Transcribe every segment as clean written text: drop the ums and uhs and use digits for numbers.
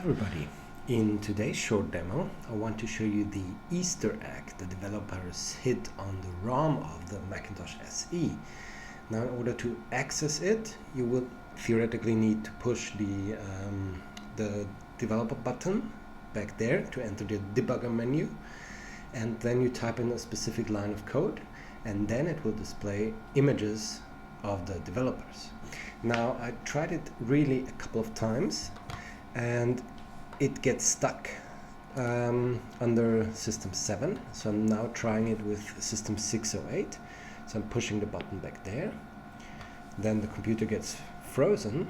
everybody, in today's short demo I want to show you the Easter egg the developers hid on the ROM of the Macintosh SE. Now in order to access it you will theoretically need to push the developer button back there to enter the debugger menu, and then you type in a specific line of code and then it will display images of the developers. Now I tried it really a couple of times and it gets stuck under system 7, so I'm now trying it with system 608. So I'm pushing the button back there, then the computer gets frozen,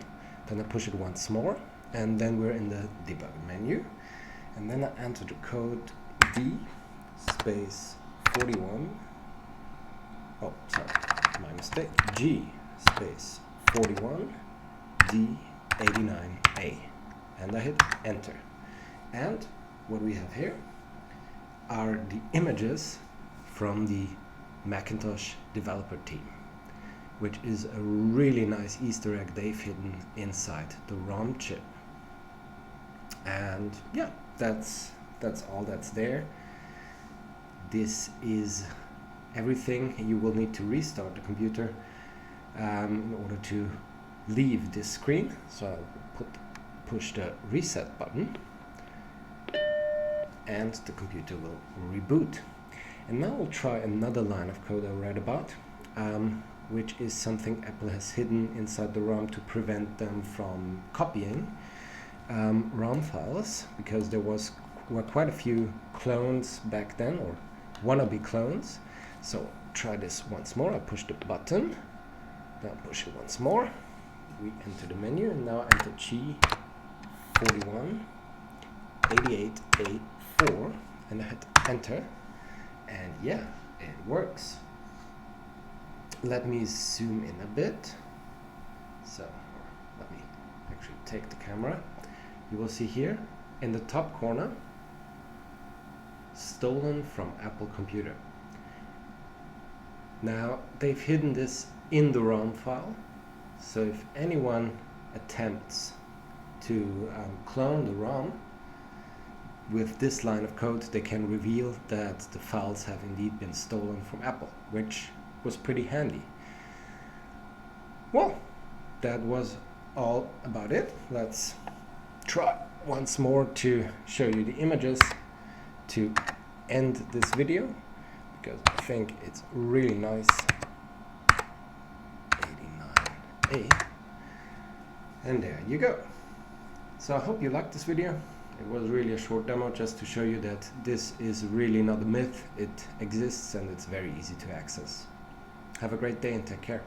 then I push it once more and then we're in the debug menu, and then I enter the code D space 41, oh sorry, my mistake, G space 41 D89A, and I hit enter. And what we have here are the images from the Macintosh developer team, which is a really nice Easter egg they've hidden inside the ROM chip. And yeah, that's all that's there. This is everything. You will need to restart the computer in order to leave this screen. So I'll push the reset button and the computer will reboot. And now we'll try another line of code I read about, which is something Apple has hidden inside the ROM to prevent them from copying ROM files, because there were quite a few clones back then, or wannabe clones. So try this once more. I push the button, now push it once more, we enter the menu, and now enter G41 88A4 and I hit enter, and yeah, it works. Let me zoom in a bit. So let me actually take the camera. You will see here in the top corner, stolen from Apple computer. Now they've hidden this in the ROM file, so if anyone attempts to clone the ROM with this line of code, they can reveal that the files have indeed been stolen from Apple, which was pretty handy. Well, that was all about it. Let's try once more to show you the images to end this video, because I think it's really nice. 89A, and there you go. So I hope you liked this video. It was really a short demo just to show you that this is really not a myth. It exists and it's very easy to access. Have a great day and take care.